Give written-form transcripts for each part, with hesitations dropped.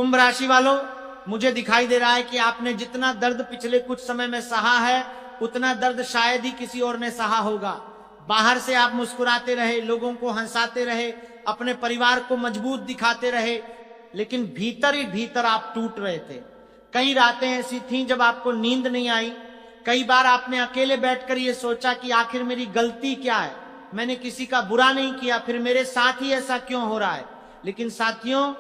कुंभ राशि वालों, मुझे दिखाई दे रहा है कि आपने जितना दर्द पिछले कुछ समय में सहा है, उतना दर्द शायद ही किसी और ने सहा होगा। बाहर से आप मुस्कुराते रहे, लोगों को हंसाते रहे, अपने परिवार को मजबूत दिखाते रहे, लेकिन भीतर ही भीतर आप टूट रहे थे। कई रातें ऐसी थीं जब आपको नींद नहीं आई। कई बार आपने अकेले बैठकर ये सोचा कि आखिर मेरी गलती क्या है, मैंने किसी का बुरा नहीं किया, फिर मेरे साथ ही ऐसा क्यों हो रहा है। लेकिन साथियों,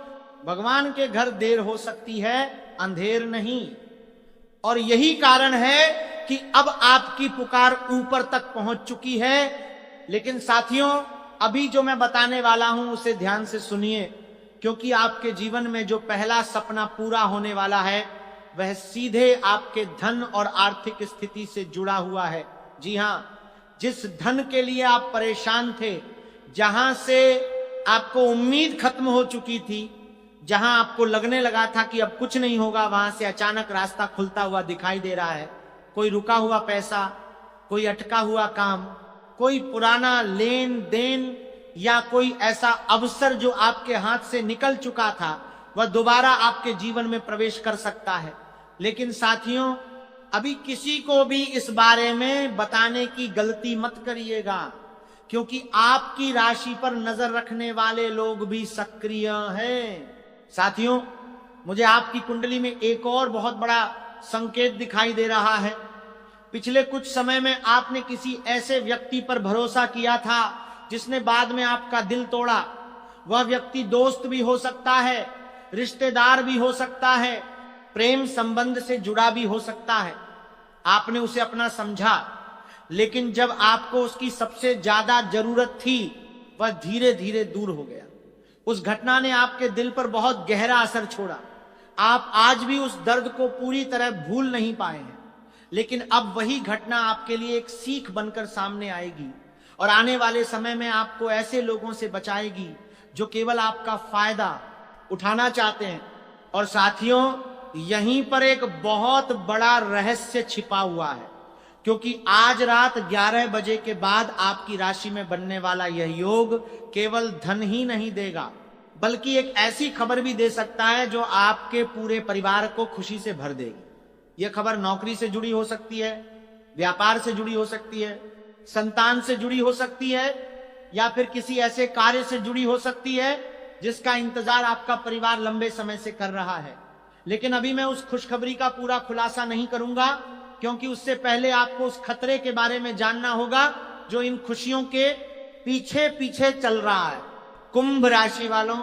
भगवान के घर देर हो सकती है, अंधेर नहीं। और यही कारण है कि अब आपकी पुकार ऊपर तक पहुंच चुकी है। लेकिन साथियों, अभी जो मैं बताने वाला हूं उसे ध्यान से सुनिए, क्योंकि आपके जीवन में जो पहला सपना पूरा होने वाला है वह सीधे आपके धन और आर्थिक स्थिति से जुड़ा हुआ है। जी हां, जिस धन के लिए आप परेशान थे, जहां से आपको उम्मीद खत्म हो चुकी थी, जहां आपको लगने लगा था कि अब कुछ नहीं होगा, वहां से अचानक रास्ता खुलता हुआ दिखाई दे रहा है। कोई रुका हुआ पैसा, कोई अटका हुआ काम, कोई पुराना लेन देन या कोई ऐसा अवसर जो आपके हाथ से निकल चुका था, वह दोबारा आपके जीवन में प्रवेश कर सकता है। लेकिन साथियों, अभी किसी को भी इस बारे में बताने की गलती मत करिएगा, क्योंकि आपकी राशि पर नजर रखने वाले लोग भी सक्रिय हैं। साथियों, मुझे आपकी कुंडली में एक और बहुत बड़ा संकेत दिखाई दे रहा है। पिछले कुछ समय में आपने किसी ऐसे व्यक्ति पर भरोसा किया था जिसने बाद में आपका दिल तोड़ा। वह व्यक्ति दोस्त भी हो सकता है, रिश्तेदार भी हो सकता है, प्रेम संबंध से जुड़ा भी हो सकता है। आपने उसे अपना समझा, लेकिन जब आपको उसकी सबसे ज्यादा जरूरत थी, वह धीरे धीरे दूर हो गया। उस घटना ने आपके दिल पर बहुत गहरा असर छोड़ा। आप आज भी उस दर्द को पूरी तरह भूल नहीं पाए हैं, लेकिन अब वही घटना आपके लिए एक सीख बनकर सामने आएगी और आने वाले समय में आपको ऐसे लोगों से बचाएगी जो केवल आपका फायदा उठाना चाहते हैं। और साथियों, यहीं पर एक बहुत बड़ा रहस्य छिपा हुआ है, क्योंकि आज रात 11 बजे के बाद आपकी राशि में बनने वाला यह योग केवल धन ही नहीं देगा, बल्कि एक ऐसी खबर भी दे सकता है जो आपके पूरे परिवार को खुशी से भर देगी। यह खबर नौकरी से जुड़ी हो सकती है, व्यापार से जुड़ी हो सकती है, संतान से जुड़ी हो सकती है, या फिर किसी ऐसे कार्य से जुड़ी हो सकती है जिसका इंतजार आपका परिवार लंबे समय से कर रहा है। लेकिन अभी मैं उस खुशखबरी का पूरा खुलासा नहीं करूंगा, क्योंकि उससे पहले आपको उस खतरे के बारे में जानना होगा जो इन खुशियों के पीछे पीछे चल रहा है। कुंभ राशि वालों,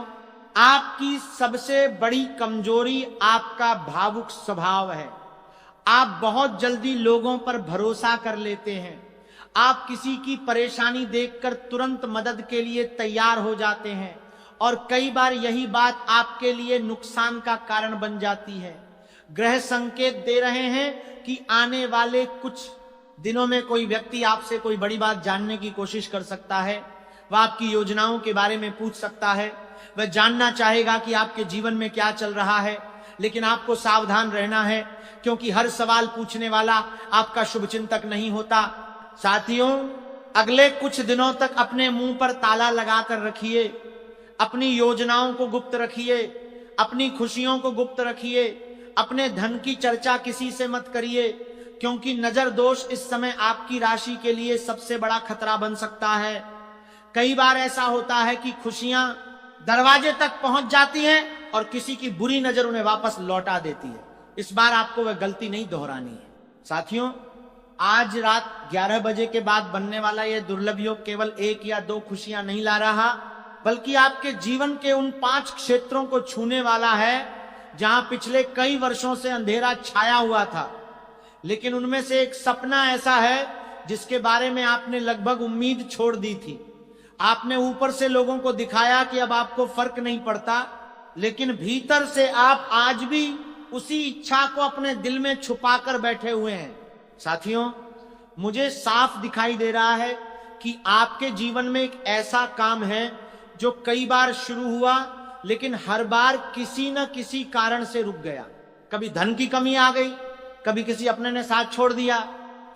आपकी सबसे बड़ी कमजोरी आपका भावुक स्वभाव है। आप बहुत जल्दी लोगों पर भरोसा कर लेते हैं। आप किसी की परेशानी देखकर तुरंत मदद के लिए तैयार हो जाते हैं, और कई बार यही बात आपके लिए नुकसान का कारण बन जाती है। ग्रह संकेत दे रहे हैं कि आने वाले कुछ दिनों में कोई व्यक्ति आपसे कोई बड़ी बात जानने की कोशिश कर सकता है। वह आपकी योजनाओं के बारे में पूछ सकता है, वह जानना चाहेगा कि आपके जीवन में क्या चल रहा है। लेकिन आपको सावधान रहना है, क्योंकि हर सवाल पूछने वाला आपका शुभचिंतक नहीं होता। साथियों, अगले कुछ दिनों तक अपने मुंह पर ताला लगाकर रखिए, अपनी योजनाओं को गुप्त रखिए, अपनी खुशियों को गुप्त रखिए, अपने धन की चर्चा किसी से मत करिए, क्योंकि नजर दोष इस समय आपकी राशि के लिए सबसे बड़ा खतरा बन सकता है। कई बार ऐसा होता है कि खुशियां दरवाजे तक पहुंच जाती हैं और किसी की बुरी नजर उन्हें वापस लौटा देती है। इस बार आपको वह गलती नहीं दोहरानी है। साथियों, आज रात 11 बजे के बाद बनने वाला यह दुर्लभ योग केवल 1 या 2 खुशियां नहीं ला रहा, बल्कि आपके जीवन के उन 5 क्षेत्रों को छूने वाला है जहां पिछले कई वर्षों से अंधेरा छाया हुआ था। लेकिन उनमें से एक सपना ऐसा है जिसके बारे में आपने लगभग उम्मीद छोड़ दी थी। आपने ऊपर से लोगों को दिखाया कि अब आपको फर्क नहीं पड़ता, लेकिन भीतर से आप आज भी उसी इच्छा को अपने दिल में छुपाकर बैठे हुए हैं। साथियों, मुझे साफ दिखाई दे रहा है कि आपके जीवन में एक ऐसा काम है जो कई बार शुरू हुआ, लेकिन हर बार किसी न किसी कारण से रुक गया। कभी धन की कमी आ गई, कभी किसी अपने ने साथ छोड़ दिया,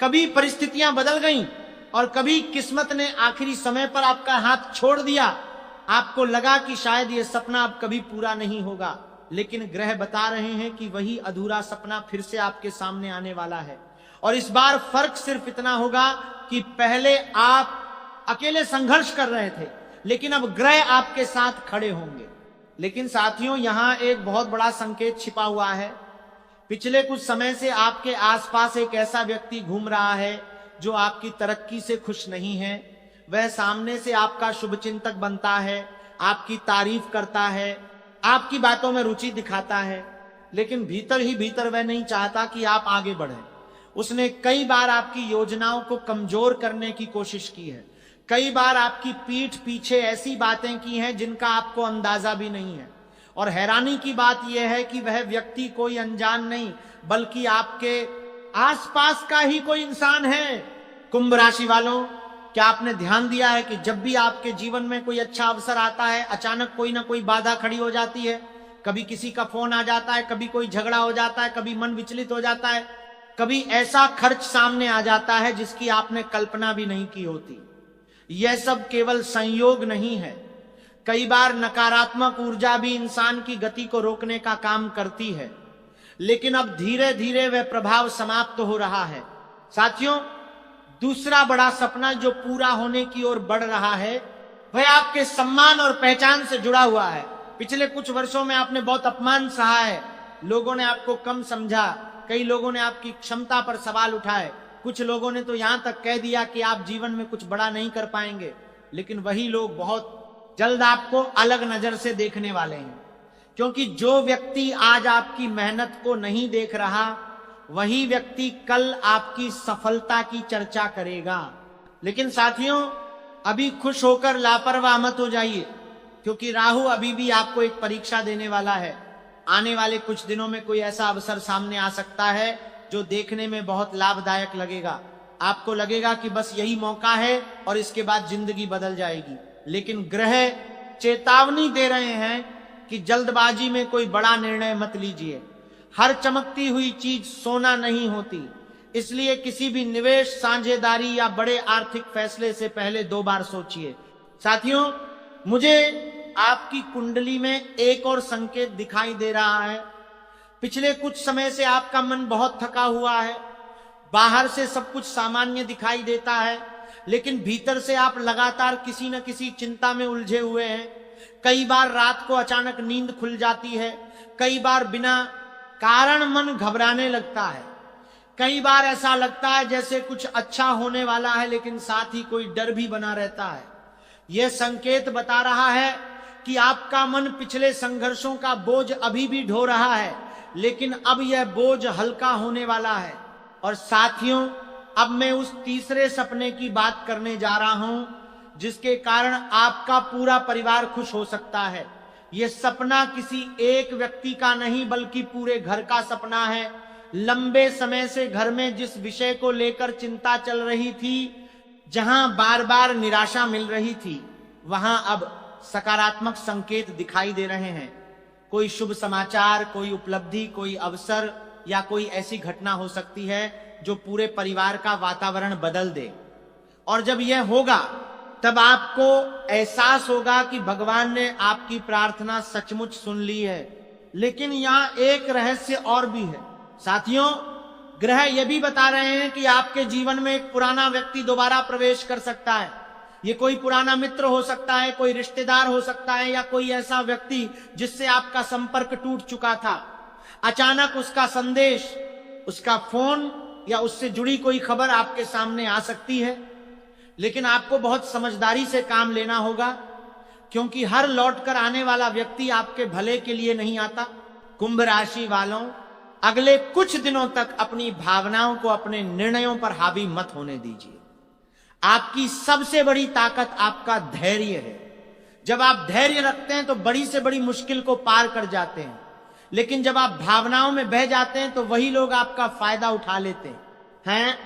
कभी परिस्थितियां बदल गईं, और कभी किस्मत ने आखिरी समय पर आपका हाथ छोड़ दिया। आपको लगा कि शायद यह सपना अब कभी पूरा नहीं होगा। लेकिन ग्रह बता रहे हैं कि वही अधूरा सपना फिर से आपके सामने आने वाला है। और इस बार फर्क सिर्फ इतना होगा कि पहले आप अकेले संघर्ष कर रहे थे, लेकिन अब ग्रह आपके साथ खड़े होंगे। लेकिन साथियों, यहां एक बहुत बड़ा संकेत छिपा हुआ है। पिछले कुछ समय से आपके आसपास एक ऐसा व्यक्ति घूम रहा है जो आपकी तरक्की से खुश नहीं है। वह सामने से आपका शुभचिंतक बनता है, आपकी तारीफ करता है, आपकी बातों में रुचि दिखाता है, लेकिन भीतर ही भीतर वह नहीं चाहता कि आप आगे बढ़ें। उसने कई बार आपकी योजनाओं को कमजोर करने की कोशिश की है। कई बार आपकी पीठ पीछे ऐसी बातें की हैं जिनका आपको अंदाजा भी नहीं है। और हैरानी की बात यह है कि वह व्यक्ति कोई अनजान नहीं, बल्कि आपके आसपास का ही कोई इंसान है। कुंभ राशि वालों, क्या आपने ध्यान दिया है कि जब भी आपके जीवन में कोई अच्छा अवसर आता है, अचानक कोई ना कोई बाधा खड़ी हो जाती है। कभी किसी का फोन आ जाता है, कभी कोई झगड़ा हो जाता है, कभी मन विचलित हो जाता है, कभी ऐसा खर्च सामने आ जाता है जिसकी आपने कल्पना भी नहीं की होती। यह सब केवल संयोग नहीं है। कई बार नकारात्मक ऊर्जा भी इंसान की गति को रोकने का काम करती है, लेकिन अब धीरे धीरे वह प्रभाव समाप्त हो रहा है। साथियों, दूसरा बड़ा सपना जो पूरा होने की ओर बढ़ रहा है, वह आपके सम्मान और पहचान से जुड़ा हुआ है। पिछले कुछ वर्षों में आपने बहुत अपमान सहा है। लोगों ने आपको कम समझा, कई लोगों ने आपकी क्षमता पर सवाल उठाए, कुछ लोगों ने तो यहां तक कह दिया कि आप जीवन में कुछ बड़ा नहीं कर पाएंगे। लेकिन वही लोग बहुत जल्द आपको अलग नजर से देखने वाले हैं, क्योंकि जो व्यक्ति आज आपकी मेहनत को नहीं देख रहा, वही व्यक्ति कल आपकी सफलता की चर्चा करेगा। लेकिन साथियों, अभी खुश होकर लापरवाह मत हो जाइए, क्योंकि राहु अभी भी आपको एक परीक्षा देने वाला है। आने वाले कुछ दिनों में कोई ऐसा अवसर सामने आ सकता है जो देखने में बहुत लाभदायक लगेगा। आपको लगेगा कि बस यही मौका है और इसके बाद जिंदगी बदल जाएगी। लेकिन ग्रह चेतावनी दे रहे हैं कि जल्दबाजी में कोई बड़ा निर्णय मत लीजिए। हर चमकती हुई चीज सोना नहीं होती, इसलिए किसी भी निवेश, साझेदारी या बड़े आर्थिक फैसले से पहले 2 बार सोचिए। साथियों, मुझे आपकी कुंडली में एक और संकेत दिखाई दे रहा है। पिछले कुछ समय से आपका मन बहुत थका हुआ है। बाहर से सब कुछ सामान्य दिखाई देता है, लेकिन भीतर से आप लगातार किसी न किसी चिंता में उलझे हुए हैं। कई बार रात को अचानक नींद खुल जाती है, कई बार बिना कारण मन घबराने लगता है, कई बार ऐसा लगता है जैसे कुछ अच्छा होने वाला है, लेकिन साथ ही कोई डर भी बना रहता है। यह संकेत बता रहा है कि आपका मन पिछले संघर्षों का बोझ अभी भी ढो रहा है, लेकिन अब यह बोझ हल्का होने वाला है। और साथियों, अब मैं उस तीसरे सपने की बात करने जा रहा हूं, जिसके कारण आपका पूरा परिवार खुश हो सकता है। यह सपना किसी एक व्यक्ति का नहीं, बल्कि पूरे घर का सपना है। लंबे समय से घर में जिस विषय को लेकर चिंता चल रही थी, जहां बार बार निराशा मिल रही थी, वहां अब सकारात्मक संकेत दिखाई दे रहे हैं। कोई शुभ समाचार, कोई उपलब्धि, कोई अवसर या कोई ऐसी घटना हो सकती है जो पूरे परिवार का वातावरण बदल दे। और जब यह होगा, तब आपको एहसास होगा कि भगवान ने आपकी प्रार्थना सचमुच सुन ली है। लेकिन यहां एक रहस्य और भी है। साथियों, ग्रह यह भी बता रहे हैं कि आपके जीवन में एक पुराना व्यक्ति दोबारा प्रवेश कर सकता है। ये कोई पुराना मित्र हो सकता है, कोई रिश्तेदार हो सकता है, या कोई ऐसा व्यक्ति जिससे आपका संपर्क टूट चुका था। अचानक उसका संदेश, उसका फोन या उससे जुड़ी कोई खबर आपके सामने आ सकती है। लेकिन आपको बहुत समझदारी से काम लेना होगा, क्योंकि हर लौट कर आने वाला व्यक्ति आपके भले के लिए नहीं आता। कुंभ राशि वालों, अगले कुछ दिनों तक अपनी भावनाओं को अपने निर्णयों पर हावी मत होने दीजिए। आपकी सबसे बड़ी ताकत आपका धैर्य है। जब आप धैर्य रखते हैं तो बड़ी से बड़ी मुश्किल को पार कर जाते हैं, लेकिन जब आप भावनाओं में बह जाते हैं तो वही लोग आपका फायदा उठा लेते हैं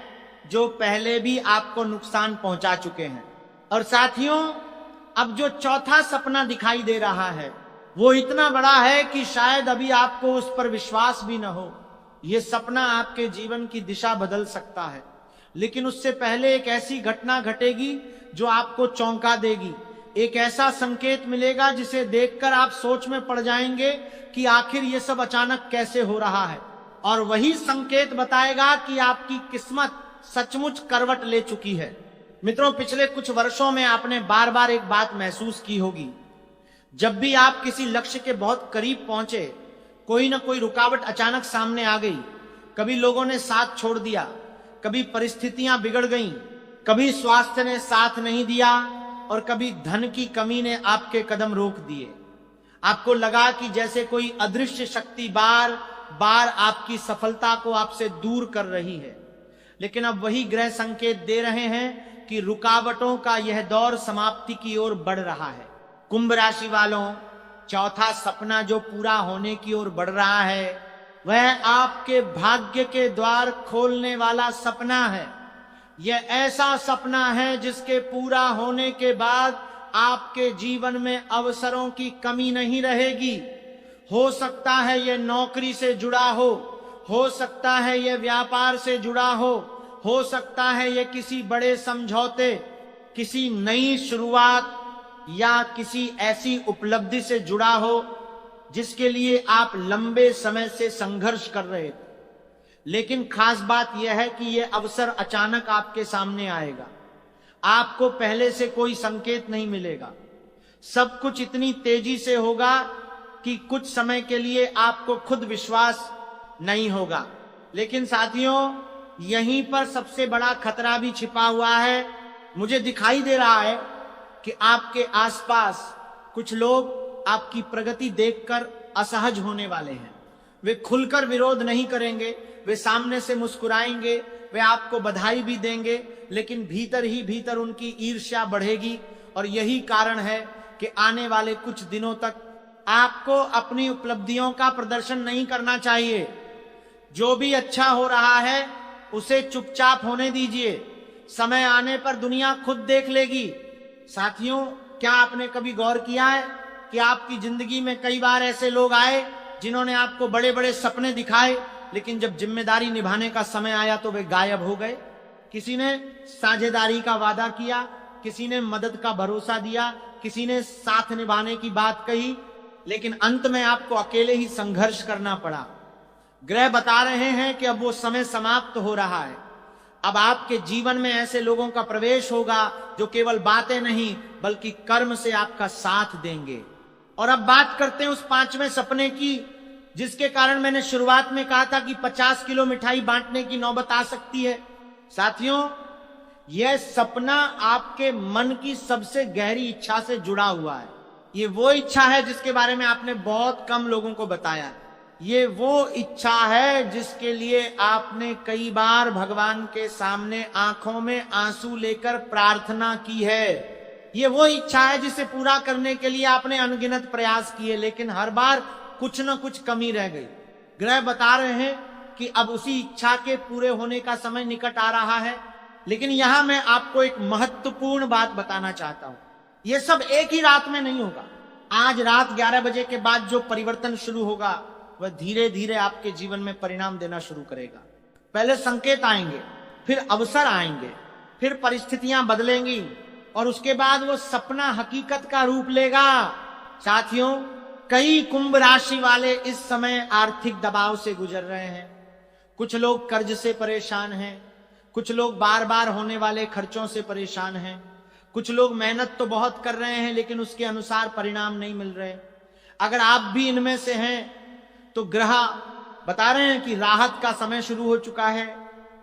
जो पहले भी आपको नुकसान पहुंचा चुके हैं। और साथियों, अब जो चौथा सपना दिखाई दे रहा है, वो इतना बड़ा है कि शायद अभी आपको उस पर विश्वास भी न हो। यह सपना आपके जीवन की दिशा बदल सकता है, लेकिन उससे पहले एक ऐसी घटना घटेगी जो आपको चौंका देगी। एक ऐसा संकेत मिलेगा जिसे देखकर आप सोच में पड़ जाएंगे कि आखिर ये सब अचानक कैसे हो रहा है। और वही संकेत बताएगा कि आपकी किस्मत सचमुच करवट ले चुकी है। मित्रों, पिछले कुछ वर्षों में आपने बार बार एक बात महसूस की होगी। जब भी आप किसी लक्ष्य के बहुत करीब पहुंचे, कोई ना कोई रुकावट अचानक सामने आ गई। कभी लोगों ने साथ छोड़ दिया, कभी परिस्थितियां बिगड़ गईं, कभी स्वास्थ्य ने साथ नहीं दिया और कभी धन की कमी ने आपके कदम रोक दिए। आपको लगा कि जैसे कोई अदृश्य शक्ति बार बार आपकी सफलता को आपसे दूर कर रही है। लेकिन अब वही ग्रह संकेत दे रहे हैं कि रुकावटों का यह दौर समाप्ति की ओर बढ़ रहा है। कुंभ राशि वालों, चौथा सपना जो पूरा होने की ओर बढ़ रहा है, वह आपके भाग्य के द्वार खोलने वाला सपना है। यह ऐसा सपना है जिसके पूरा होने के बाद आपके जीवन में अवसरों की कमी नहीं रहेगी। हो सकता है यह नौकरी से जुड़ा हो सकता है यह व्यापार से जुड़ा हो सकता है यह किसी बड़े समझौते, किसी नई शुरुआत या किसी ऐसी उपलब्धि से जुड़ा हो जिसके लिए आप लंबे समय से संघर्ष कर रहे थे। लेकिन खास बात यह है कि यह अवसर अचानक आपके सामने आएगा। आपको पहले से कोई संकेत नहीं मिलेगा। सब कुछ इतनी तेजी से होगा कि कुछ समय के लिए आपको खुद विश्वास नहीं होगा। लेकिन साथियों, यहीं पर सबसे बड़ा खतरा भी छिपा हुआ है। मुझे दिखाई दे रहा है कि आपके आसपास कुछ लोग आपकी प्रगति देखकर असहज होने वाले हैं। वे खुलकर विरोध नहीं करेंगे, वे सामने से मुस्कुराएंगे, वे आपको बधाई भी देंगे, लेकिन भीतर ही भीतर उनकी ईर्ष्या बढ़ेगी। और यही कारण है कि आने वाले कुछ दिनों तक आपको अपनी उपलब्धियों का प्रदर्शन नहीं करना चाहिए। जो भी अच्छा हो रहा है उसे चुपचाप होने दीजिए। समय आने पर दुनिया खुद देख लेगी। साथियों, क्या आपने कभी गौर किया है कि आपकी जिंदगी में कई बार ऐसे लोग आए जिन्होंने आपको बड़े बड़े सपने दिखाए, लेकिन जब जिम्मेदारी निभाने का समय आया तो वे गायब हो गए। किसी ने साझेदारी का वादा किया, किसी ने मदद का भरोसा दिया, किसी ने साथ निभाने की बात कही, लेकिन अंत में आपको अकेले ही संघर्ष करना पड़ा। ग्रह बता रहे हैं कि अब वो समय समाप्त हो रहा है। अब आपके जीवन में ऐसे लोगों का प्रवेश होगा जो केवल बातें नहीं बल्कि कर्म से आपका साथ देंगे। और अब बात करते हैं उस पांचवें सपने की, जिसके कारण मैंने शुरुआत में कहा था कि 50 किलो मिठाई बांटने की नौबत आ सकती है। साथियों, यह सपना आपके मन की सबसे गहरी इच्छा से जुड़ा हुआ है। ये वो इच्छा है जिसके बारे में आपने बहुत कम लोगों को बताया। ये वो इच्छा है जिसके लिए आपने कई बार भगवान के सामने आंखों में आंसू लेकर प्रार्थना की है। ये वो इच्छा है जिसे पूरा करने के लिए आपने अनगिनत प्रयास किए, लेकिन हर बार कुछ न कुछ कमी रह गई। ग्रह बता रहे हैं कि अब उसी इच्छा के पूरे होने का समय निकट आ रहा है। लेकिन यहां मैं आपको एक महत्वपूर्ण बात बताना चाहता हूं। यह सब एक ही रात में नहीं होगा। आज रात 11 बजे के बाद जो परिवर्तन शुरू होगा वह धीरे धीरे आपके जीवन में परिणाम देना शुरू करेगा। पहले संकेत आएंगे, फिर अवसर आएंगे, फिर परिस्थितियां बदलेंगी और उसके बाद वो सपना हकीकत का रूप लेगा। साथियों, कई कुंभ राशि वाले इस समय आर्थिक दबाव से गुजर रहे हैं। कुछ लोग कर्ज से परेशान हैं, कुछ लोग बार बार होने वाले खर्चों से परेशान हैं, कुछ लोग मेहनत तो बहुत कर रहे हैं लेकिन उसके अनुसार परिणाम नहीं मिल रहे। अगर आप भी इनमें से हैं तो ग्रह बता रहे हैं कि राहत का समय शुरू हो चुका है।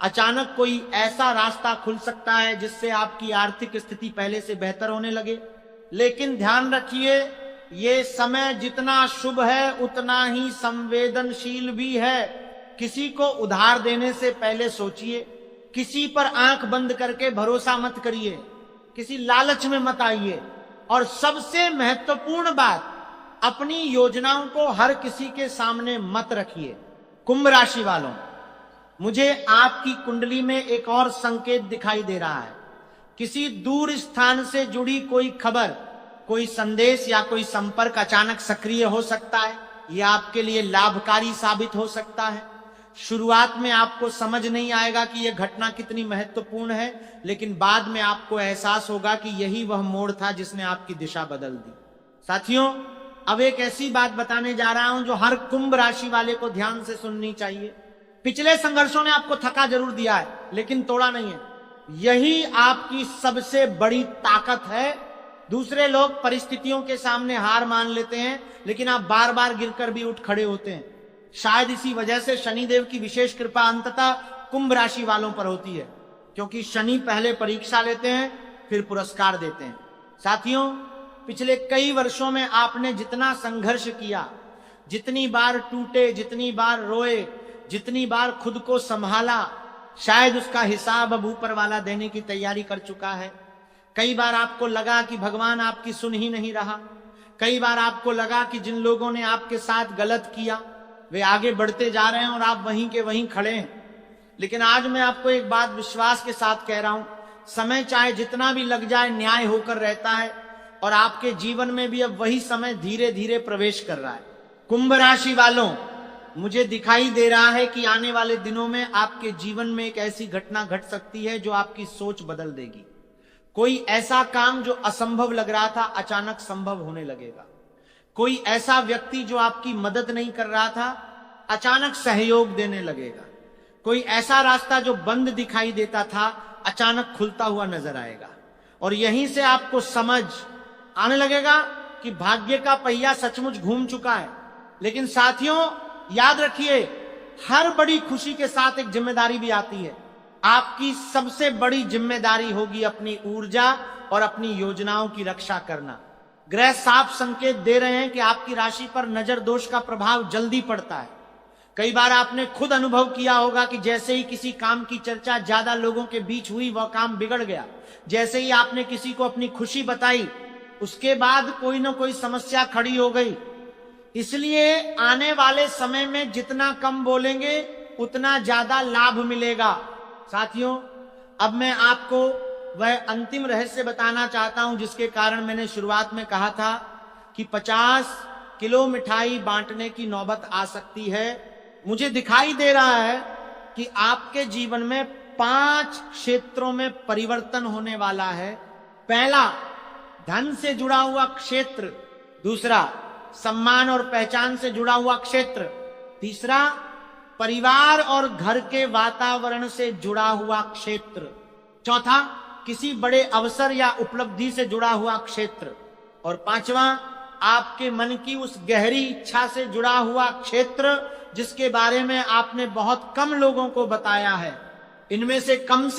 अचानक कोई ऐसा रास्ता खुल सकता है जिससे आपकी आर्थिक स्थिति पहले से बेहतर होने लगे। लेकिन ध्यान रखिए, ये समय जितना शुभ है उतना ही संवेदनशील भी है। किसी को उधार देने से पहले सोचिए, किसी पर आंख बंद करके भरोसा मत करिए, किसी लालच में मत आइए। और सबसे महत्वपूर्ण बात, अपनी योजनाओं को हर किसी के सामने मत रखिए। कुंभ राशि वालों, मुझे आपकी कुंडली में एक और संकेत दिखाई दे रहा है। किसी दूर स्थान से जुड़ी कोई खबर, कोई संदेश या कोई संपर्क अचानक सक्रिय हो सकता है। यह आपके लिए लाभकारी साबित हो सकता है। शुरुआत में आपको समझ नहीं आएगा कि यह घटना कितनी महत्वपूर्ण है, लेकिन बाद में आपको एहसास होगा कि यही वह मोड़ था जिसने आपकी दिशा बदल दी। साथियों, अब एक ऐसी बात बताने जा रहा हूं जो हर कुंभ राशि वाले को ध्यान से सुननी चाहिए। पिछले संघर्षों ने आपको थका जरूर दिया है, लेकिन तोड़ा नहीं है। यही आपकी सबसे बड़ी ताकत है। दूसरे लोग परिस्थितियों के सामने हार मान लेते हैं, लेकिन आप बार बार गिरकर भी उठ खड़े होते हैं। शायद इसी वजह से शनिदेव की विशेष कृपा अंततः कुंभ राशि वालों पर होती है, क्योंकि शनि पहले परीक्षा लेते हैं, फिर पुरस्कार देते हैं। साथियों, पिछले कई वर्षों में आपने जितना संघर्ष किया, जितनी बार टूटे, जितनी बार रोए, जितनी बार खुद को संभाला, शायद उसका हिसाब अब ऊपर वाला देने की तैयारी कर चुका है। कई बार आपको लगा कि भगवान आपकी सुन ही नहीं रहा। कई बार आपको लगा कि जिन लोगों ने आपके साथ गलत किया वे आगे बढ़ते जा रहे हैं और आप वहीं के वहीं खड़े हैं। लेकिन आज मैं आपको एक बात विश्वास के साथ कह रहा हूं, समय चाहे जितना भी लग जाए न्याय होकर रहता है, और आपके जीवन में भी अब वही समय धीरे धीरे प्रवेश कर रहा है। कुंभ राशि वालों, मुझे दिखाई दे रहा है कि आने वाले दिनों में आपके जीवन में एक ऐसी घटना घट सकती है जो आपकी सोच बदल देगी। कोई ऐसा काम जो असंभव लग रहा था अचानक संभव होने लगेगा। कोई ऐसा व्यक्ति जो आपकी मदद नहीं कर रहा था अचानक सहयोग देने लगेगा। कोई ऐसा रास्ता जो बंद दिखाई देता था अचानक खुलता हुआ नजर आएगा, और यहीं से आपको समझ आने लगेगा कि भाग्य का पहिया सचमुच घूम चुका है। लेकिन साथियों, याद रखिए, हर बड़ी खुशी के साथ एक जिम्मेदारी भी आती है। आपकी सबसे बड़ी जिम्मेदारी होगी अपनी ऊर्जा और अपनी योजनाओं की रक्षा करना। ग्रह साफ संकेत दे रहे हैं कि आपकी राशि पर नजर दोष का प्रभाव जल्दी पड़ता है। कई बार आपने खुद अनुभव किया होगा कि जैसे ही किसी काम की चर्चा ज्यादा लोगों के बीच हुई, वह काम बिगड़ गया। जैसे ही आपने किसी को अपनी खुशी बताई, उसके बाद कोई ना कोई समस्या खड़ी हो गई। इसलिए आने वाले समय में जितना कम बोलेंगे उतना ज्यादा लाभ मिलेगा। साथियों, अब मैं आपको वह अंतिम रहस्य बताना चाहता हूं जिसके कारण मैंने शुरुआत में कहा था कि 50 किलो मिठाई बांटने की नौबत आ सकती है। मुझे दिखाई दे रहा है कि आपके जीवन में 5 क्षेत्रों में परिवर्तन होने वाला है। पहला, धन से जुड़ा हुआ क्षेत्र। दूसरा, सम्मान और पहचान से जुड़ा हुआ क्षेत्र। तीसरा, परिवार और घर के वातावरण से जुड़ा हुआ क्षेत्र। चौथा, किसी बड़े अवसर या उपलब्धि से जुड़ा हुआ क्षेत्र। और पांचवा, आपके मन की उस गहरी इच्छा से जुड़ा हुआ क्षेत्र जिसके बारे में आपने बहुत कम लोगों को बताया है। इनमें से कम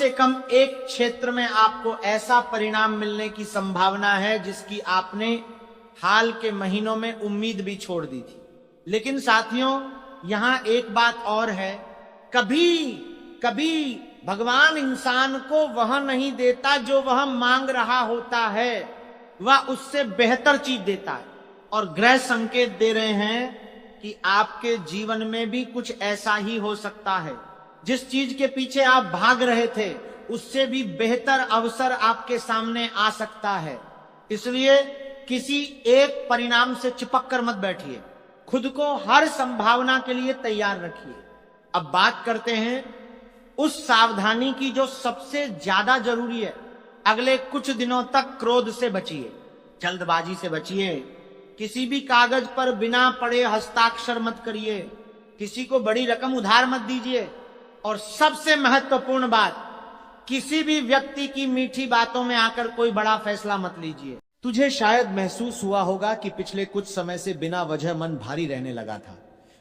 एक क्षेत्र में आपको ऐसा परिणाम मिलने की संभावना है जिसकी आपने हाल के महीनों में उम्मीद भी छोड़ दी थी। लेकिन साथियों, यहां एक बात और है, कभी भगवान इंसान को वह नहीं देता जो वह मांग रहा होता है, वह उससे बेहतर चीज देता है। और ग्रह संकेत दे रहे हैं कि आपके जीवन में भी कुछ ऐसा ही हो सकता है। जिस चीज के पीछे आप भाग रहे थे उससे भी बेहतर अवसर आपके सामने आ सकता है। इसलिए किसी एक परिणाम से चिपक कर मत बैठिए, खुद को हर संभावना के लिए तैयार रखिए। अब बात करते हैं उस सावधानी की जो सबसे ज्यादा जरूरी है। अगले कुछ दिनों तक क्रोध से बचिए, जल्दबाजी से बचिए, किसी भी कागज पर बिना पढ़े हस्ताक्षर मत करिए, किसी को बड़ी रकम उधार मत दीजिए, और सबसे महत्वपूर्ण बात, किसी भी व्यक्ति की मीठी बातों में आकर कोई बड़ा फैसला मत लीजिए। तुझे शायद महसूस हुआ होगा कि पिछले कुछ समय से बिना वजह मन भारी रहने लगा था।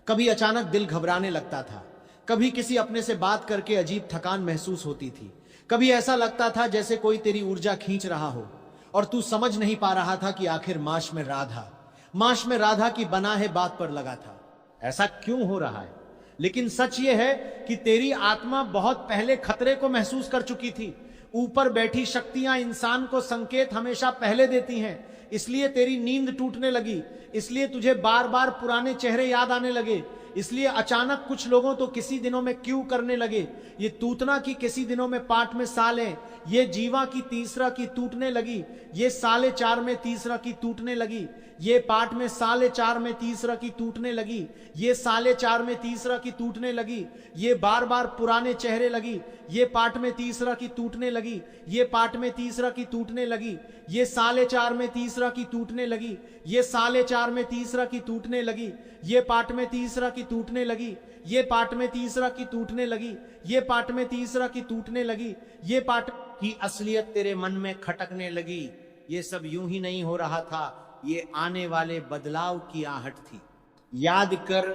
कभी अचानक दिल घबराने लगता था, कभी किसी अपने से बात करके अजीब थकान महसूस होती थी, कभी ऐसा लगता था जैसे कोई तेरी ऊर्जा खींच रहा हो और तू समझ नहीं पा रहा था कि आखिर माश में राधा की बना है बात पर लगा था। ऐसा क्यों हो रहा है? लेकिन सच ये है कि तेरी आत्मा बहुत पहले खतरे को महसूस कर चुकी थी। ऊपर बैठी शक्तियां इंसान को संकेत हमेशा पहले देती हैं, इसलिए तेरी नींद टूटने लगी, इसलिए तुझे बार बार पुराने चेहरे याद आने लगे, इसलिए अचानक कुछ लोगों तो किसी दिनों में क्यों करने लगे, ये तूतना की किसी दिनों में पाठ में सालें, ये जीवा की तीसरा की टूटने लगी, ये 4.5 में तीसरा की टूटने लगी, ये पाठ में 4.5 में तीसरा की टूटने लगी, ये 4.5 में तीसरा की टूटने लगी, ये बार बार पुराने चेहरे लगी, ये पाठ में तीसरा की टूटने लगी, ये पाठ में तीसरा की टूटने लगी, ये 4.5 में तीसरा की टूटने लगी, ये 4.5 में तीसरा की टूटने लगी, ये पाठ में तीसरा की टूटने लगी, ये पाठ में तीसरा की टूटने लगी, ये पाठ में तीसरा की टूटने लगी, ये पाठ की असलियत तेरे मन में खटकने लगी। ये सब यूं ही नहीं हो रहा था, ये आने वाले बदलाव की आहट थी। याद कर,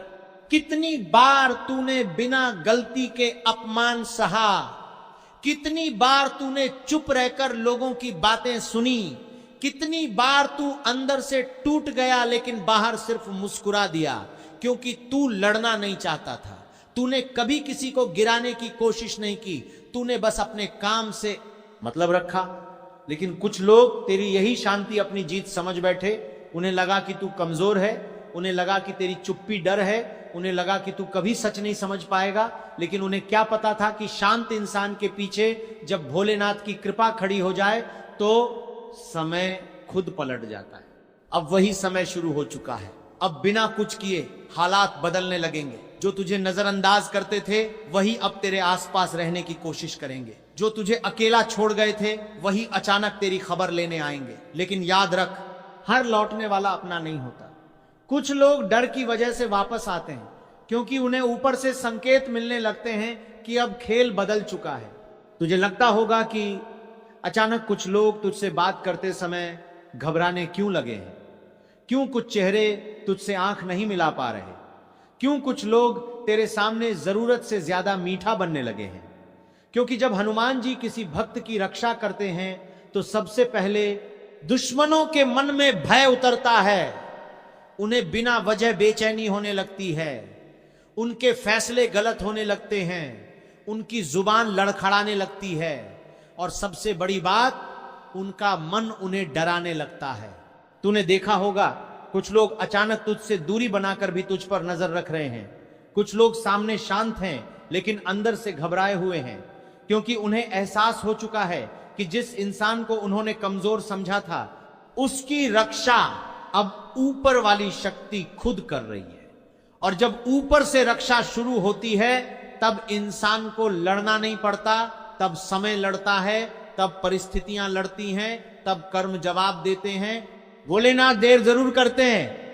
कितनी बार तूने बिना गलती के अपमान सहा, कितनी बार तूने चुप रहकर लोगों की बातें सुनी, कितनी बार तू अंदर से टूट गया लेकिन बाहर सिर्फ मुस्कुरा दिया, क्योंकि तू लड़ना नहीं चाहता था। तूने कभी किसी को गिराने की कोशिश नहीं की, तूने बस अपने काम से मतलब रखा। लेकिन कुछ लोग तेरी यही शांति अपनी जीत समझ बैठे। उन्हें लगा कि तू कमजोर है, उन्हें लगा कि तेरी चुप्पी डर है, उन्हें लगा कि तू कभी सच नहीं समझ पाएगा। लेकिन उन्हें क्या पता था कि शांत इंसान के पीछे जब भोलेनाथ की कृपा खड़ी हो जाए तो समय खुद पलट जाता है। अब वही समय शुरू हो चुका है। अब बिना कुछ किए हालात बदलने लगेंगे। जो तुझे नजरअंदाज करते थे वही अब तेरे आसपास रहने की कोशिश करेंगे। जो तुझे अकेला छोड़ गए थे वही अचानक तेरी खबर लेने आएंगे। लेकिन याद रख, हर लौटने वाला अपना नहीं होता। कुछ लोग डर की वजह से वापस आते हैं क्योंकि उन्हें ऊपर से संकेत मिलने लगते हैं कि अब खेल बदल चुका है। तुझे लगता होगा कि अचानक कुछ लोग तुझसे बात करते समय घबराने क्यों लगे हैं, क्यों कुछ चेहरे तुझसे आंख नहीं मिला पा रहे, क्यों कुछ लोग तेरे सामने जरूरत से ज्यादा मीठा बनने लगे हैं। क्योंकि जब हनुमान जी किसी भक्त की रक्षा करते हैं तो सबसे पहले दुश्मनों के मन में भय उतरता है, उन्हें बिना वजह बेचैनी होने लगती है, उनके फैसले गलत होने लगते हैं, उनकी जुबान लड़खड़ाने लगती है और सबसे बड़ी बात, उनका मन उन्हें डराने लगता है। तूने देखा होगा कुछ लोग अचानक तुझसे दूरी बनाकर भी तुझ पर नजर रख रहे हैं। कुछ लोग सामने शांत हैं लेकिन अंदर से घबराए हुए हैं, क्योंकि उन्हें एहसास हो चुका है कि जिस इंसान को उन्होंने कमजोर समझा था उसकी रक्षा अब ऊपर वाली शक्ति खुद कर रही है। और जब ऊपर से रक्षा शुरू होती है तब इंसान को लड़ना नहीं पड़ता, तब समय लड़ता है, तब परिस्थितियां लड़ती हैं, तब कर्म जवाब देते हैं। भोलेनाथ देर जरूर करते हैं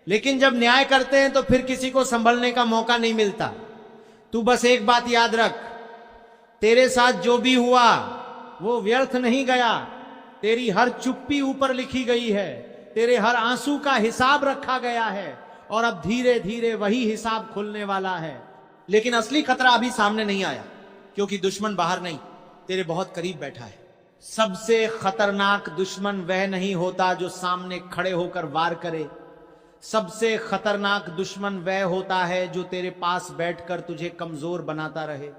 लेकिन जब न्याय करते हैं तो फिर किसी को संभलने का मौका नहीं मिलता। तू बस एक बात याद रख, तेरे साथ जो भी हुआ वो व्यर्थ नहीं गया। तेरी हर चुप्पी ऊपर लिखी गई है, तेरे हर आंसू का हिसाब रखा गया है और अब धीरे धीरे वही हिसाब खुलने वाला है। लेकिन असली खतरा अभी सामने नहीं आया, क्योंकि दुश्मन बाहर नहीं, तेरे बहुत करीब बैठा है। सबसे खतरनाक दुश्मन वह नहीं होता जो सामने खड़े होकर वार करे। सबसे खतरनाक दुश्मन वह होता है जो तेरे पास बैठकर तुझे कमजोर बनाता रहे,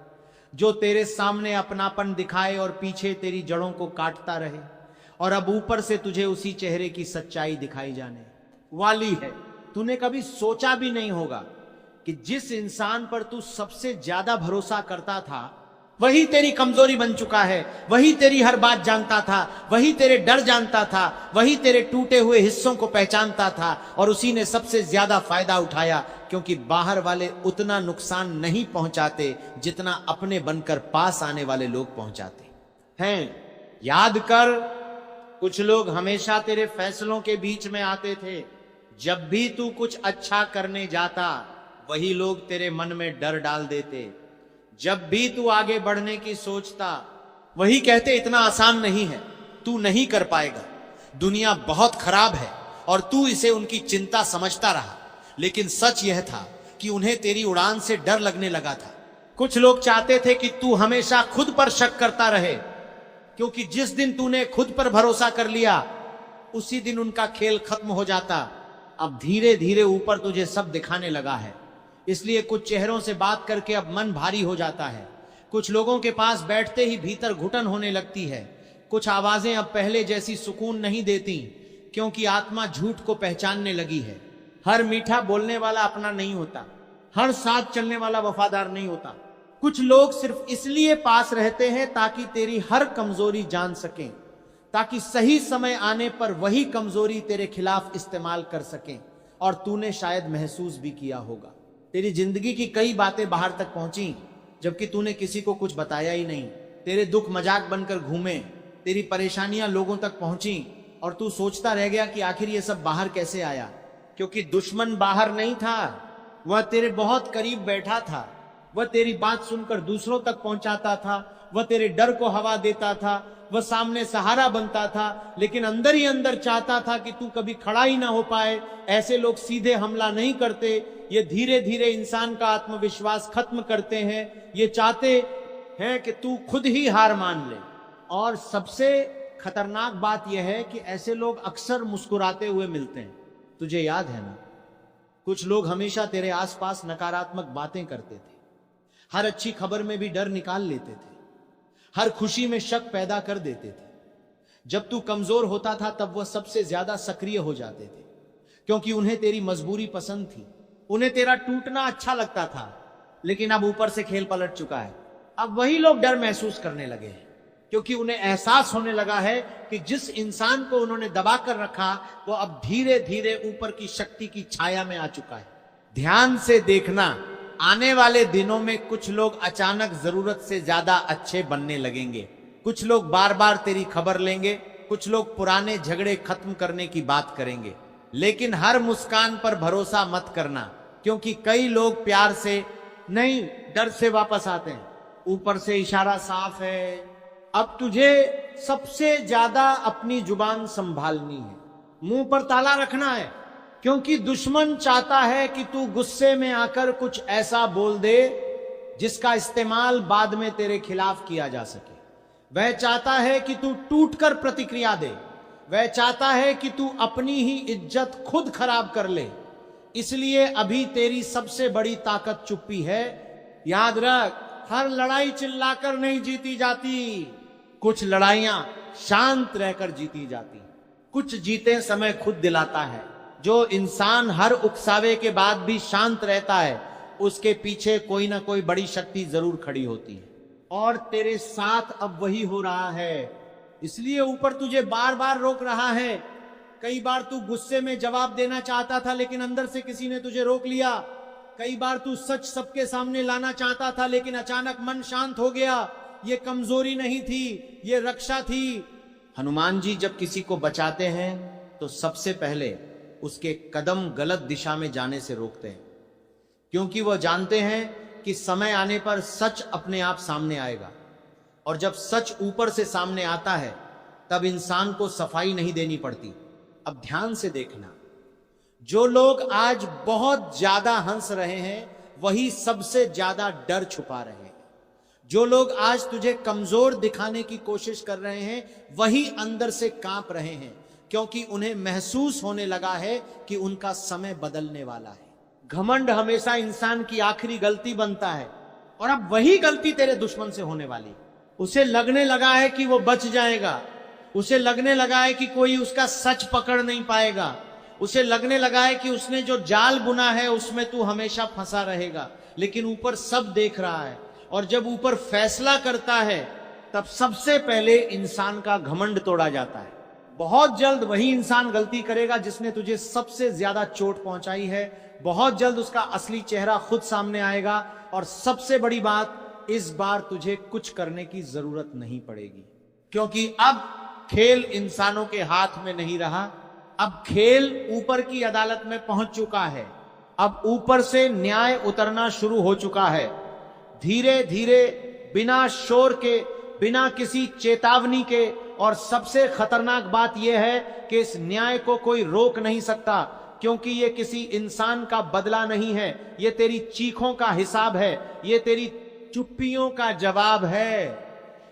जो तेरे सामने अपनापन दिखाए और पीछे तेरी जड़ों को काटता रहे और अब ऊपर से तुझे उसी चेहरे की सच्चाई दिखाई जाने वाली है। तूने कभी सोचा भी नहीं होगा कि जिस इंसान पर तू सबसे ज्यादा भरोसा करता था वही तेरी कमजोरी बन चुका है, वही तेरी हर बात जानता था, वही तेरे डर जानता था, वही तेरे टूटे हुए हिस्सों को पहचानता था और उसी ने सबसे ज्यादा फायदा उठाया, क्योंकि बाहर वाले उतना नुकसान नहीं पहुंचाते जितना अपने बनकर पास आने वाले लोग पहुंचाते हैं। याद कर, कुछ लोग हमेशा तेरे फैसलों के बीच में आते थे। जब भी तू कुछ अच्छा करने जाता वही लोग तेरे मन में डर डाल देते। जब भी तू आगे बढ़ने की सोचता वही कहते इतना आसान नहीं है, तू नहीं कर पाएगा, दुनिया बहुत खराब है, और तू इसे उनकी चिंता समझता रहा। लेकिन सच यह था कि उन्हें तेरी उड़ान से डर लगने लगा था। कुछ लोग चाहते थे कि तू हमेशा खुद पर शक करता रहे, क्योंकि जिस दिन तूने खुद पर भरोसा कर लिया उसी दिन उनका खेल खत्म हो जाता। अब धीरे धीरे ऊपर तुझे सब दिखाने लगा है, इसलिए कुछ चेहरों से बात करके अब मन भारी हो जाता है। कुछ लोगों के पास बैठते ही भीतर घुटन होने लगती है। कुछ आवाजें अब पहले जैसी सुकून नहीं देती, क्योंकि आत्मा झूठ को पहचानने लगी है। हर मीठा बोलने वाला अपना नहीं होता, हर साथ चलने वाला वफादार नहीं होता। कुछ लोग सिर्फ इसलिए पास रहते हैं ताकि तेरी हर कमजोरी जान सकें, ताकि सही समय आने पर वही कमजोरी तेरे खिलाफ इस्तेमाल कर सकें। और तूने शायद महसूस भी किया होगा, तेरी जिंदगी की कई बातें बाहर तक पहुंची जबकि तूने किसी को कुछ बताया ही नहीं। तेरे दुख मजाक बनकर घूमे, तेरी परेशानियां लोगों तक पहुंची और तू सोचता रह गया कि आखिर ये सब बाहर कैसे आया। क्योंकि दुश्मन बाहर नहीं था, वह तेरे बहुत करीब बैठा था। वह तेरी बात सुनकर दूसरों तक पहुंचाता था, वह तेरे डर को हवा देता था, वह सामने सहारा बनता था, लेकिन अंदर ही अंदर चाहता था कि तू कभी खड़ा ही ना हो पाए। ऐसे लोग सीधे हमला नहीं करते, ये धीरे धीरे इंसान का आत्मविश्वास खत्म करते हैं। ये चाहते हैं कि तू खुद ही हार मान ले। और सबसे खतरनाक बात यह है कि ऐसे लोग अक्सर मुस्कुराते हुए मिलते हैं। तुझे याद है ना, कुछ लोग हमेशा तेरे आसपास नकारात्मक बातें करते थे, हर अच्छी खबर में भी डर निकाल लेते थे, हर खुशी में शक पैदा कर देते थे। जब तू कमजोर होता था तब वह सबसे ज्यादा सक्रिय हो जाते थे, क्योंकि उन्हें तेरी मजबूरी पसंद थी। उन्हें तेरा टूटना अच्छा लगता था। लेकिन अब ऊपर से खेल पलट चुका है। अब वही लोग डर महसूस करने लगे हैं, क्योंकि उन्हें एहसास होने लगा है कि जिस इंसान को उन्होंने दबा कर रखा वो अब धीरे धीरे ऊपर की शक्ति की छाया में आ चुका है। ध्यान से देखना, आने वाले दिनों में कुछ लोग अचानक जरूरत से ज्यादा अच्छे बनने लगेंगे। कुछ लोग बार बार तेरी खबर लेंगे, कुछ लोग पुराने झगड़े खत्म करने की बात करेंगे। लेकिन हर मुस्कान पर भरोसा मत करना, क्योंकि कई लोग प्यार से नहीं डर से वापस आते हैं। ऊपर से इशारा साफ है, अब तुझे सबसे ज्यादा अपनी जुबान संभालनी है, मुंह पर ताला रखना है, क्योंकि दुश्मन चाहता है कि तू गुस्से में आकर कुछ ऐसा बोल दे जिसका इस्तेमाल बाद में तेरे खिलाफ किया जा सके। वह चाहता है कि तू टूटकर प्रतिक्रिया दे, वह चाहता है कि तू अपनी ही इज्जत खुद खराब कर ले। इसलिए अभी तेरी सबसे बड़ी ताकत चुप्पी है। याद रख, हर लड़ाई चिल्लाकर नहीं जीती जाती, कुछ लड़ाइयां शांत रहकर जीती जाती। कुछ जीते समय खुद दिलाता है। जो इंसान हर उकसावे के बाद भी शांत रहता है, उसके पीछे कोई ना कोई बड़ी शक्ति जरूर खड़ी होती है। और तेरे साथ अब वही हो रहा है, इसलिए ऊपर तुझे बार बार रोक रहा है। कई बार तू गुस्से में जवाब देना चाहता था, लेकिन अंदर से किसी ने तुझे रोक लिया। कई बार तू सच सबके सामने लाना चाहता था, लेकिन अचानक मन शांत हो गया। ये कमजोरी नहीं थी, ये रक्षा थी। हनुमान जी जब किसी को बचाते हैं तो सबसे पहले उसके कदम गलत दिशा में जाने से रोकते हैं, क्योंकि वह जानते हैं कि समय आने पर सच अपने आप सामने आएगा। और जब सच ऊपर से सामने आता है तब इंसान को सफाई नहीं देनी पड़ती। अब ध्यान से देखना, जो लोग आज बहुत ज्यादा हंस रहे हैं वही सबसे ज्यादा डर छुपा रहे हैं। जो लोग आज तुझे कमजोर दिखाने की कोशिश कर रहे हैं वही अंदर से कांप रहे हैं, क्योंकि उन्हें महसूस होने लगा है कि उनका समय बदलने वाला है। घमंड हमेशा इंसान की आखिरी गलती बनता है, और अब वही गलती तेरे दुश्मन से होने वाली। उसे लगने लगा है कि वो बच जाएगा, उसे लगने लगा है कि कोई उसका सच पकड़ नहीं पाएगा, उसे लगने लगा है कि उसने जो जाल बुना है उसमें तू हमेशा फंसा रहेगा। लेकिन ऊपर सब देख रहा है, और जब ऊपर फैसला करता है तब सबसे पहले इंसान का घमंड तोड़ा जाता है। बहुत जल्द वही इंसान गलती करेगा जिसने तुझे सबसे ज्यादा चोट पहुंचाई है। बहुत जल्द उसका असली चेहरा खुद सामने आएगा। और सबसे बड़ी बात, इस बार तुझे कुछ करने की जरूरत नहीं पड़ेगी, क्योंकि अब खेल इंसानों के हाथ में नहीं रहा। अब खेल ऊपर की अदालत में पहुंच चुका है। अब ऊपर से न्याय उतरना शुरू हो चुका है। धीरे धीरे, बिना शोर के, बिना किसी चेतावनी के। और सबसे खतरनाक बात यह है कि इस न्याय को कोई रोक नहीं सकता, क्योंकि ये किसी इंसान का बदला नहीं है, ये तेरी चीखों का हिसाब है, ये तेरी चुप्पियों का जवाब है,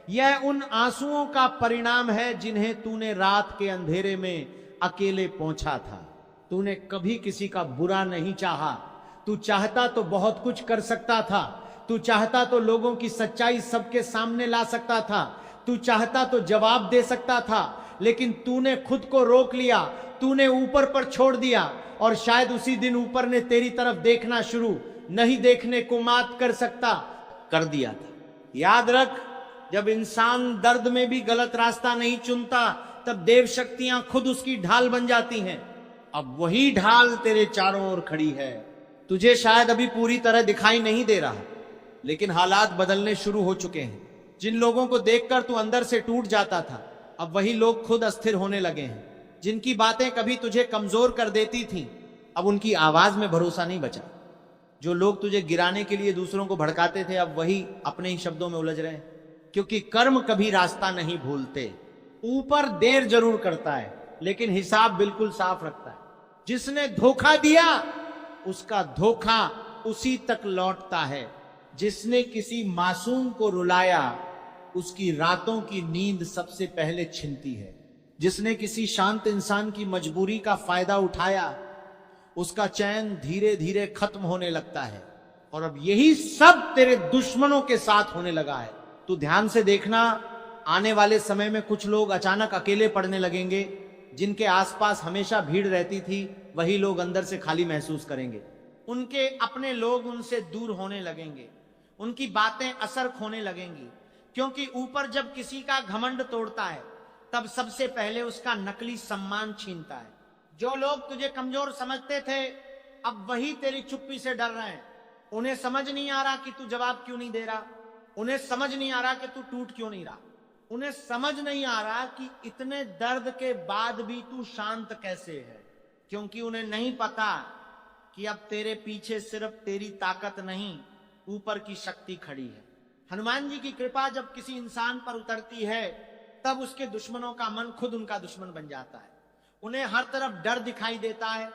यह उन आंसुओं का परिणाम है जिन्हें तूने रात के अंधेरे में अकेले पहुंचा था। तूने कभी किसी का बुरा नहीं चाहा। तू चाहता तो बहुत कुछ कर सकता था। तू चाहता तो लोगों की सच्चाई सबके सामने ला सकता था। तू चाहता तो जवाब दे सकता था, लेकिन तूने खुद को रोक लिया। तूने ऊपर पर छोड़ दिया। और शायद उसी दिन ऊपर ने तेरी तरफ देखना शुरू नहीं देखने को मात कर सकता कर दिया था। याद रख, जब इंसान दर्द में भी गलत रास्ता नहीं चुनता तब देव शक्तियां खुद उसकी ढाल बन जाती हैं। अब वही ढाल तेरे चारों ओर खड़ी है। तुझे शायद अभी पूरी तरह दिखाई नहीं दे रहा, लेकिन हालात बदलने शुरू हो चुके हैं। जिन लोगों को देखकर तू अंदर से टूट जाता था, अब वही लोग खुद अस्थिर होने लगे हैं। जिनकी बातें कभी तुझे कमजोर कर देती थीं, अब उनकी आवाज में भरोसा नहीं बचा। जो लोग तुझे गिराने के लिए दूसरों को भड़काते थे, अब वही अपने ही शब्दों में उलझ रहे हैं, क्योंकि कर्म कभी रास्ता नहीं भूलते। ऊपर देर जरूर करता है, लेकिन हिसाब बिल्कुल साफ रखता है। जिसने धोखा दिया उसका धोखा उसी तक लौटता है। जिसने किसी मासूम को रुलाया उसकी रातों की नींद सबसे पहले छिनती है। जिसने किसी शांत इंसान की मजबूरी का फायदा उठाया उसका चैन धीरे धीरे खत्म होने लगता है। और अब यही सब तेरे दुश्मनों के साथ होने लगा है। तू ध्यान से देखना, आने वाले समय में कुछ लोग अचानक अकेले पड़ने लगेंगे। जिनके आसपास हमेशा भीड़ रहती थी, वही लोग अंदर से खाली महसूस करेंगे। उनके अपने लोग उनसे दूर होने लगेंगे। उनकी बातें असर खोने लगेंगी, क्योंकि ऊपर जब किसी का घमंड तोड़ता है तब सबसे पहले उसका नकली सम्मान छीनता है। जो लोग तुझे कमजोर समझते थे, अब वही तेरी चुप्पी से डर रहे हैं। उन्हें समझ नहीं आ रहा कि तू जवाब क्यों नहीं दे रहा। उन्हें समझ नहीं आ रहा कि तू टूट क्यों नहीं रहा। उन्हें समझ नहीं आ रहा कि इतने दर्द के बाद भी तू शांत कैसे है, क्योंकि उन्हें नहीं पता कि अब तेरे पीछे सिर्फ तेरी ताकत नहीं, ऊपर की शक्ति खड़ी है। हनुमान जी की कृपा जब किसी इंसान पर उतरती है, तब उसके दुश्मनों का मन खुद उनका दुश्मन बन जाता है। उन्हें हर तरफ डर दिखाई देता है।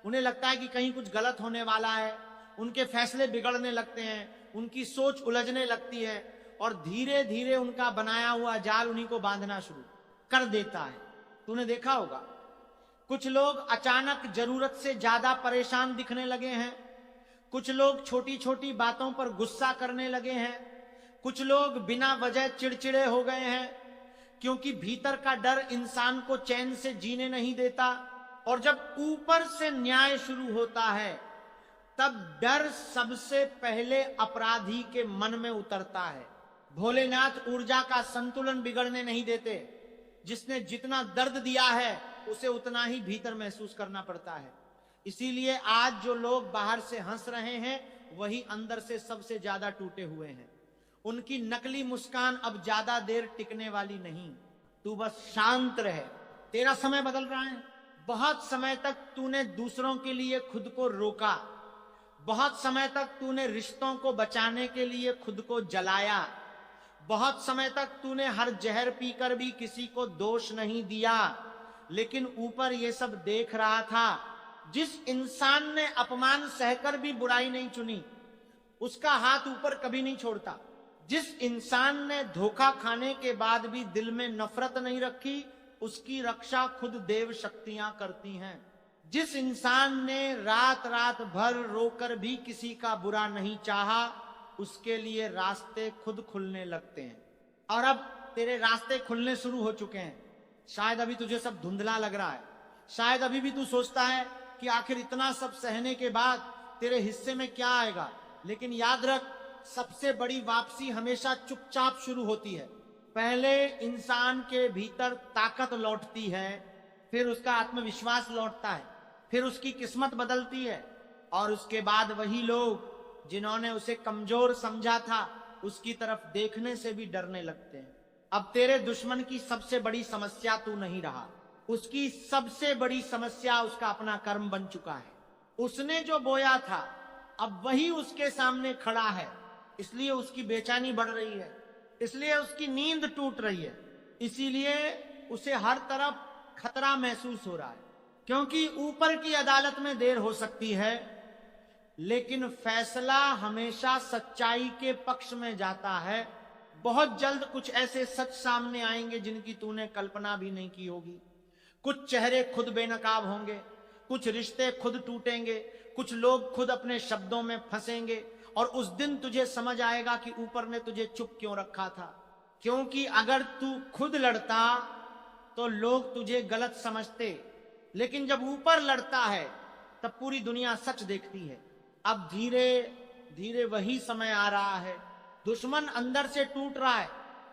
उन्हें लगता है कि कहीं कुछ गलत होने वाला है। उनके फैसले बिगड़ने लगते हैं, उनकी सोच उलझने लगती है, और धीरे धीरे उनका बनाया हुआ जाल उन्हीं को बांधना शुरू कर देता है। तूने देखा होगा, कुछ लोग अचानक जरूरत से ज्यादा परेशान दिखने लगे हैं। कुछ लोग छोटी छोटी बातों पर गुस्सा करने लगे हैं। कुछ लोग बिना वजह चिड़चिड़े हो गए हैं, क्योंकि भीतर का डर इंसान को चैन से जीने नहीं देता। और जब ऊपर से न्याय शुरू होता है, तब डर सबसे पहले अपराधी के मन में उतरता है। भोलेनाथ ऊर्जा का संतुलन बिगड़ने नहीं देते। जिसने जितना दर्द दिया है उसे उतना ही भीतर महसूस करना पड़ता है। इसीलिए आज जो लोग बाहर से हंस रहे हैं, वही अंदर से सबसे ज्यादा टूटे हुए हैं। उनकी नकली मुस्कान अब ज्यादा देर टिकने वाली नहीं। तू बस शांत रहे। तेरा समय बदल रहा है। बहुत समय तक तूने दूसरों के लिए खुद को रोका। बहुत समय तक तूने रिश्तों को बचाने के लिए खुद को जलाया। बहुत समय तक तूने हर जहर पीकर भी किसी को दोष नहीं दिया। लेकिन ऊपर ये सब देख रहा था। जिस इंसान ने अपमान सहकर भी बुराई नहीं चुनी, उसका हाथ ऊपर कभी नहीं छोड़ता। जिस इंसान ने धोखा खाने के बाद भी दिल में नफरत नहीं रखी, उसकी रक्षा खुद देव शक्तियां करती हैं। जिस इंसान ने रात रात भर रोकर भी किसी का बुरा नहीं चाहा, उसके लिए रास्ते खुद खुलने लगते हैं। और अब तेरे रास्ते खुलने शुरू हो चुके हैं। शायद अभी तुझे सब धुंधला लग रहा है। शायद अभी भी तू सोचता है कि आखिर इतना सब सहने के बाद तेरे हिस्से में क्या आएगा। लेकिन याद रख, सबसे बड़ी वापसी हमेशा चुपचाप शुरू होती है। पहले इंसान के भीतर ताकत लौटती है, फिर उसका आत्मविश्वास लौटता है, फिर उसकी किस्मत बदलती है, और उसके बाद वही लोग जिन्होंने उसे कमजोर समझा था, उसकी तरफ देखने से भी डरने लगते हैं। अब तेरे दुश्मन की सबसे बड़ी समस्या तू नहीं रहा। उसकी सबसे बड़ी समस्या उसका अपना कर्म बन चुका है। उसने जो बोया था, अब वही उसके सामने खड़ा है। इसलिए उसकी बेचैनी बढ़ रही है, इसलिए उसकी नींद टूट रही है, इसीलिए उसे हर तरफ खतरा महसूस हो रहा है। क्योंकि ऊपर की अदालत में देर हो सकती है, लेकिन फैसला हमेशा सच्चाई के पक्ष में जाता है। बहुत जल्द कुछ ऐसे सच सामने आएंगे जिनकी तूने कल्पना भी नहीं की होगी। कुछ चेहरे खुद बेनकाब होंगे, कुछ रिश्ते खुद टूटेंगे, कुछ लोग खुद अपने शब्दों में फंसेंगे, और उस दिन तुझे समझ आएगा कि ऊपर ने तुझे चुप क्यों रखा था। क्योंकि अगर तू खुद लड़ता तो लोग तुझे गलत समझते, लेकिन जब ऊपर लड़ता है तब पूरी दुनिया सच देखती है। अब धीरे धीरे वही समय आ रहा है, दुश्मन अंदर से टूट रहा है,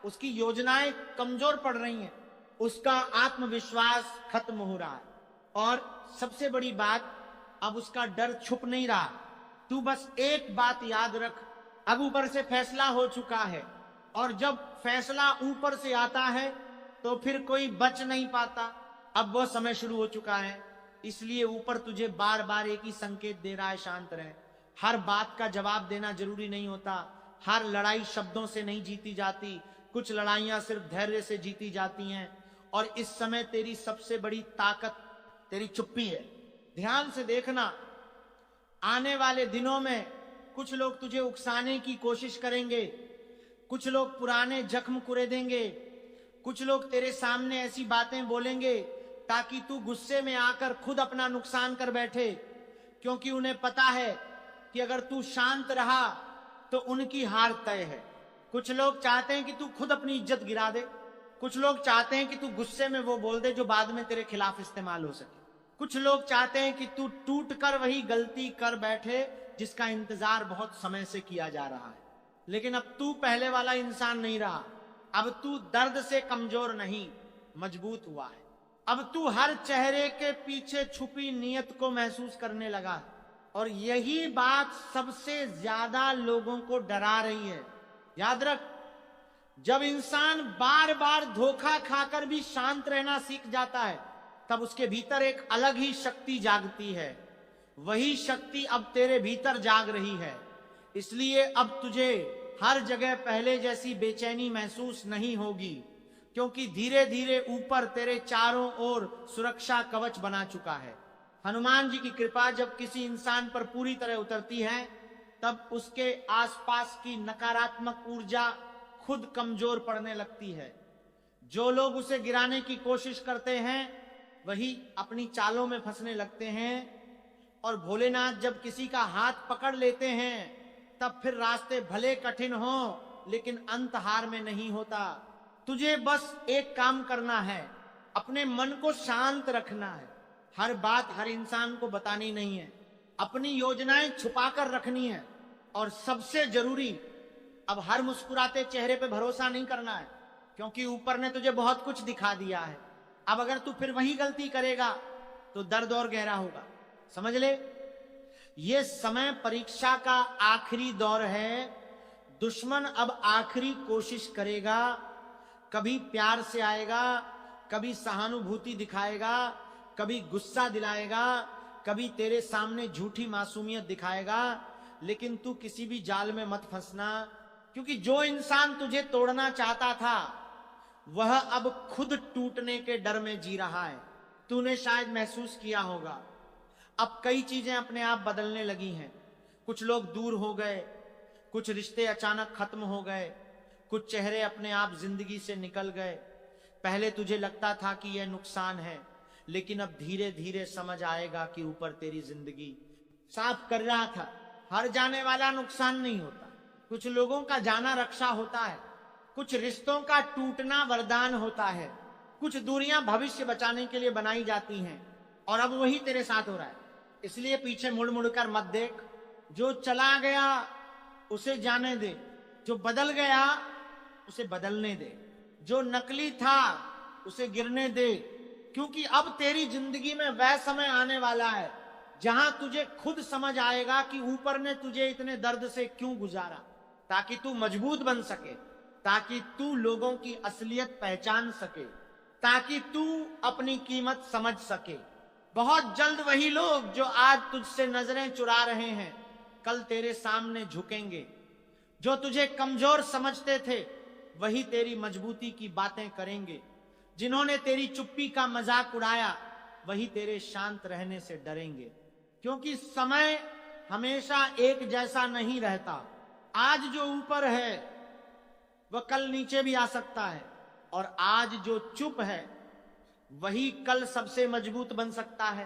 उसकी योजनाएं कमजोर पड़ रही हैं, उसका आत्मविश्वास खत्म हो रहा है, और सबसे बड़ी बात, अब उसका डर छुप नहीं रहा। तू बस एक बात याद रख, अब ऊपर से फैसला हो चुका है, और जब फैसला ऊपर से आता है तो फिर कोई बच नहीं पाता। अब वो समय शुरू हो चुका है, इसलिए ऊपर तुझे बार बार एक ही संकेत दे रहा है, शांत रहे। हर बात का जवाब देना जरूरी नहीं होता, हर लड़ाई शब्दों से नहीं जीती जाती, कुछ लड़ाइयां सिर्फ धैर्य से जीती जाती हैं। और इस समय तेरी सबसे बड़ी ताकत तेरी चुप्पी है। ध्यान से देखना, आने वाले दिनों में कुछ लोग तुझे उकसाने की कोशिश करेंगे, कुछ लोग पुराने जख्म कुरेदेंगे, कुछ लोग तेरे सामने ऐसी बातें बोलेंगे ताकि तू गुस्से में आकर खुद अपना नुकसान कर बैठे, क्योंकि उन्हें पता है कि अगर तू शांत रहा तो उनकी हार तय है। कुछ लोग चाहते हैं कि तू खुद अपनी इज्जत गिरा दे, कुछ लोग चाहते हैं कि तू गुस्से में वो बोल दे जो बाद में तेरे खिलाफ इस्तेमाल हो सके, कुछ लोग चाहते हैं कि तू टूट कर वही गलती कर बैठे जिसका इंतजार बहुत समय से किया जा रहा है। लेकिन अब तू पहले वाला इंसान नहीं रहा, अब तू दर्द से कमजोर नहीं, मजबूत हुआ है। अब तू हर चेहरे के पीछे छुपी नीयत को महसूस करने लगा है, और यही बात सबसे ज्यादा लोगों को डरा रही है। याद रख, जब इंसान बार बार धोखा खाकर भी शांत रहना सीख जाता है, तब उसके भीतर एक अलग ही शक्ति जागती है। वही शक्ति अब तेरे भीतर जाग रही है, इसलिए अब तुझे हर जगह पहले जैसी बेचैनी महसूस नहीं होगी, क्योंकि धीरे धीरे ऊपर तेरे चारों ओर सुरक्षा कवच बना चुका है। हनुमान जी की कृपा जब किसी इंसान पर पूरी तरह उतरती है, तब उसके आसपास की नकारात्मक ऊर्जा खुद कमजोर पड़ने लगती है। जो लोग उसे गिराने की कोशिश करते हैं वही अपनी चालों में फंसने लगते हैं, और भोलेनाथ जब किसी का हाथ पकड़ लेते हैं तब फिर रास्ते भले कठिन हो लेकिन अंत हार में नहीं होता। तुझे बस एक काम करना है, अपने मन को शांत रखना है। हर बात हर इंसान को बतानी नहीं है, अपनी योजनाएं छुपाकर रखनी है, और सबसे जरूरी, अब हर मुस्कुराते चेहरे पे भरोसा नहीं करना है, क्योंकि ऊपर ने तुझे बहुत कुछ दिखा दिया है। अब अगर तू फिर वही गलती करेगा तो दर्द और गहरा होगा। समझ ले, ये समय परीक्षा का आखिरी दौर है। दुश्मन अब आखिरी कोशिश करेगा, कभी प्यार से आएगा, कभी सहानुभूति दिखाएगा, कभी गुस्सा दिलाएगा, कभी तेरे सामने झूठी मासूमियत दिखाएगा। लेकिन तू किसी भी जाल में मत फंसना, क्योंकि जो इंसान तुझे तोड़ना चाहता था वह अब खुद टूटने के डर में जी रहा है। तूने शायद महसूस किया होगा, अब कई चीजें अपने आप बदलने लगी हैं। कुछ लोग दूर हो गए, कुछ रिश्ते अचानक खत्म हो गए, कुछ चेहरे अपने आप जिंदगी से निकल गए। पहले तुझे लगता था कि यह नुकसान है, लेकिन अब धीरे धीरे समझ आएगा कि ऊपर तेरी जिंदगी साफ कर रहा था। हर जाने वाला नुकसान नहीं होता, कुछ लोगों का जाना रक्षा होता है, कुछ रिश्तों का टूटना वरदान होता है, कुछ दूरियां भविष्य बचाने के लिए बनाई जाती हैं, और अब वही तेरे साथ हो रहा है। इसलिए पीछे मुड़ मुड़ कर मत देख, जो चला गया उसे जाने दे, जो बदल गया उसे बदलने दे, जो नकली था उसे गिरने दे, क्योंकि अब तेरी जिंदगी में वह समय आने वाला है जहां तुझे खुद समझ आएगा कि ऊपर ने तुझे इतने दर्द से क्यों गुजारा, ताकि तू मजबूत बन सके, ताकि तू लोगों की असलियत पहचान सके, ताकि तू अपनी कीमत समझ सके। बहुत जल्द वही लोग जो आज तुझसे नजरें चुरा रहे हैं कल तेरे सामने झुकेंगे। जो तुझे कमजोर समझते थे वही तेरी मजबूती की बातें करेंगे। जिन्होंने तेरी चुप्पी का मजाक उड़ाया वही तेरे शांत रहने से डरेंगे, क्योंकि समय हमेशा एक जैसा नहीं रहता। आज जो ऊपर है वह कल नीचे भी आ सकता है, और आज जो चुप है वही कल सबसे मजबूत बन सकता है।